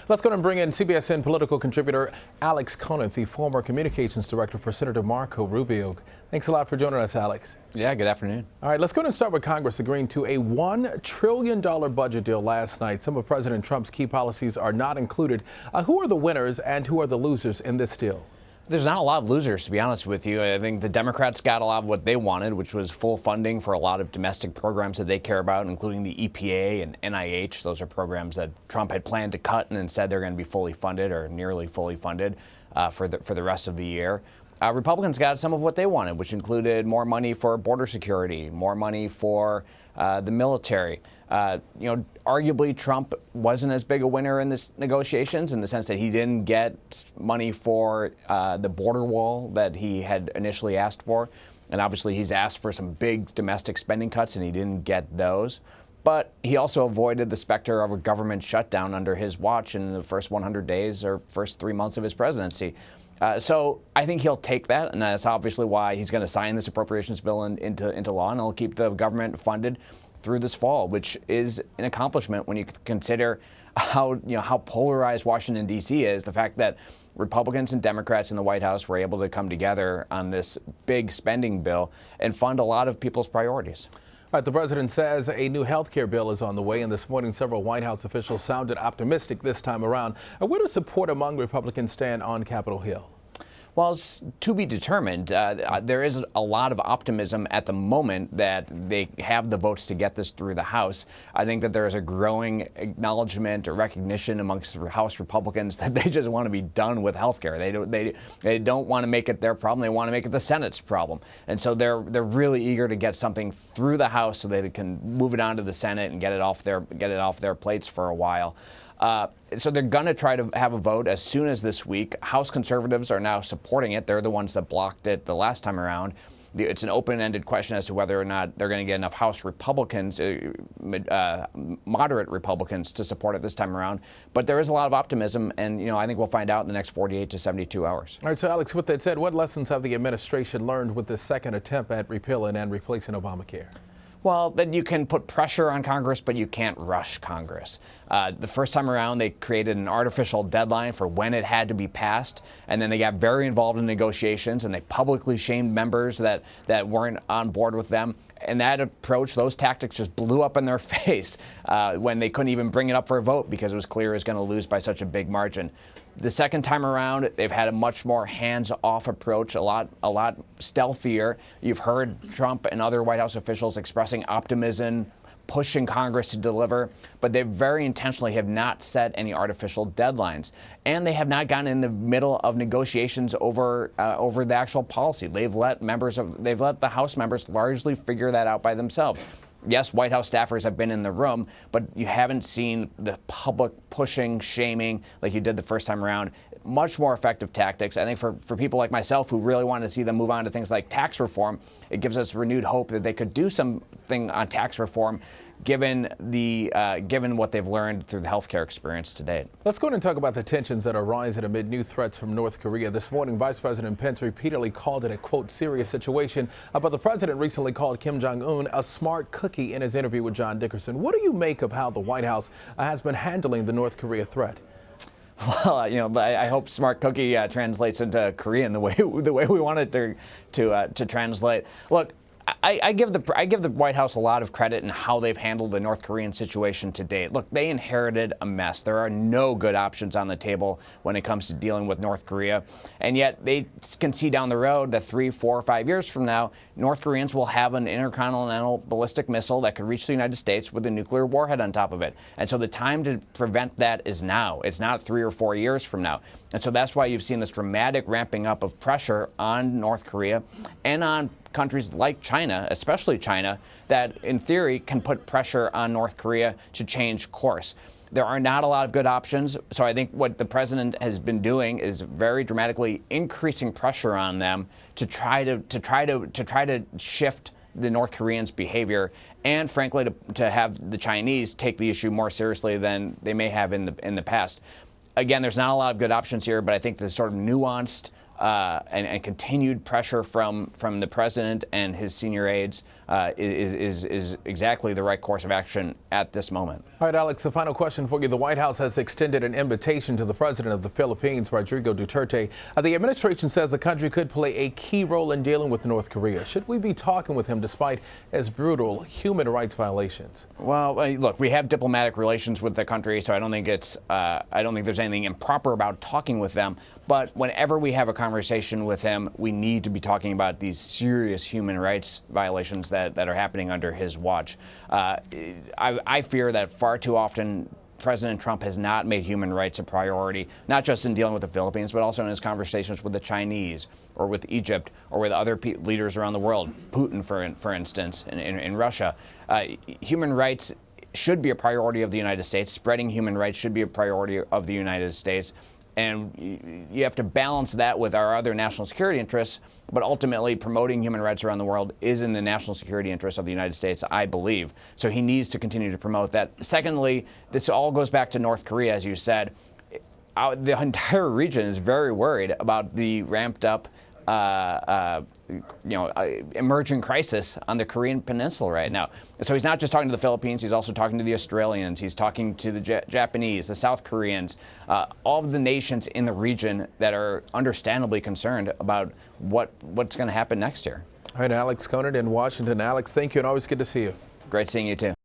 Let's go and bring in CBSN political contributor Alex Conant, the former communications director for Senator Marco Rubio. Thanks a lot for joining us, Alex. Yeah, good afternoon. All right, let's go and start with Congress agreeing to a $1 trillion budget deal last night. Some of President Trump's key policies are not included. Who are the winners and who are the losers in this deal? There's not a lot of losers, to be honest with you. I think the Democrats got a lot of what they wanted, which was full funding for a lot of domestic programs that they care about, including the EPA and NIH. Those are programs that Trump had planned to cut, and instead they're going to be fully funded or nearly fully funded for the rest of the year. Republicans got some of what they wanted, which included more money for border security, more money for the military. Arguably Trump wasn't as big a winner in this negotiations in the sense that he didn't get money for the border wall that he had initially asked for. And obviously he's asked for some big domestic spending cuts and he didn't get those. But he also avoided the specter of a government shutdown under his watch in the first 100 days or first 3 months of his presidency. So I think he'll take that, and that's obviously why he's going to sign this appropriations bill into law, and he'll keep the government funded through this fall, which is an accomplishment when you consider how polarized Washington, D.C. is. The fact that Republicans and Democrats in the White House were able to come together on this big spending bill and fund a lot of people's priorities. All right, the president says a new health care bill is on the way, and this morning several White House officials sounded optimistic this time around. Where does support among Republicans stand on Capitol Hill? Well, it's to be determined. There is a lot of optimism at the moment that they have the votes to get this through the House. I think that there is a growing acknowledgement or recognition amongst House Republicans that they just want to be done with health care. They don't want to make it their problem. They want to make it the Senate's problem. And so they're really eager to get something through the House so they can move it on to the Senate and get it off their plates for a while. So they're going to try to have a vote as soon as this week. House conservatives are now supporting it. They're the ones that blocked it the last time around. It's an open-ended question as to whether or not they're going to get enough House Republicans, moderate Republicans, to support it this time around. But there is a lot of optimism, and I think we'll find out in the next 48 to 72 hours. All right, so Alex, with that said, what lessons have the administration learned with this second attempt at repealing and replacing Obamacare? Well, that you can put pressure on Congress, but you can't rush Congress. The first time around, they created an artificial deadline for when it had to be passed, and then they got very involved in negotiations, and they publicly shamed members that weren't on board with them. And that approach, those tactics just blew up in their face when they couldn't even bring it up for a vote because it was clear it was going to lose by such a big margin. The second time around, they've had a much more hands-off approach, a lot stealthier. You've heard Trump and other White House officials expressing optimism, pushing Congress to deliver, but they very intentionally have not set any artificial deadlines. And they have not gotten in the middle of negotiations over the actual policy. They've let the House members largely figure that out by themselves. Yes, White House staffers have been in the room, but you haven't seen the public pushing, shaming like you did the first time around. Much more effective tactics. I think for people like myself who really wanted to see them move on to things like tax reform, it gives us renewed hope that they could do something on tax reform given what they've learned through the healthcare experience to date. Let's go ahead and talk about the tensions that are rising amid new threats from North Korea. This morning, Vice President Pence repeatedly called it a, quote, serious situation. But the president recently called Kim Jong-un a smart cookie in his interview with John Dickerson. What do you make of how the White House has been handling the North Korea threat? Well, I hope smart cookie translates into Korean the way we want it to translate. Look, I give the White House a lot of credit in how they've handled the North Korean situation to date. Look, they inherited a mess. There are no good options on the table when it comes to dealing with North Korea. And yet they can see down the road that 3, 4, 5 years from now, North Koreans will have an intercontinental ballistic missile that could reach the United States with a nuclear warhead on top of it. And so the time to prevent that is now. It's not 3 or 4 years from now. And so that's why you've seen this dramatic ramping up of pressure on North Korea and on countries like China, especially China, that in theory can put pressure on North Korea to change course. There are not a lot of good options, so I think what the president has been doing is very dramatically increasing pressure on them to try to shift the North Koreans' behavior, and frankly to have the Chinese take the issue more seriously than they may have in the past. Again, there's not a lot of good options here, but I think the sort of nuanced and continued pressure from the president and his senior aides is exactly the right course of action at this moment. All right, Alex, a final question for you. The White House has extended an invitation to the president of the Philippines, Rodrigo Duterte. The administration says the country could play a key role in dealing with North Korea. Should we be talking with him despite his brutal human rights violations? Well, look, we have diplomatic relations with the country, so I don't think there's anything improper about talking with them. But whenever we have a conversation with him, we need to be talking about these serious human rights violations that are happening under his watch. I fear that far too often President Trump has not made human rights a priority, not just in dealing with the Philippines, but also in his conversations with the Chinese or with Egypt or with other leaders around the world, Putin, for instance, in Russia. Human rights should be a priority of the United States. Spreading human rights should be a priority of the United States. And you have to balance that with our other national security interests, but ultimately promoting human rights around the world is in the national security interests of the United States, I believe. So he needs to continue to promote that. Secondly, this all goes back to North Korea, as you said. The entire region is very worried about the ramped up emerging crisis on the Korean Peninsula right now. So he's not just talking to the Philippines, he's also talking to the Australians, he's talking to the Japanese, the South Koreans, all of the nations in the region that are understandably concerned about what's going to happen next year. All right, Alex Conant in Washington. Alex, thank you, and always good to see you. Great seeing you too.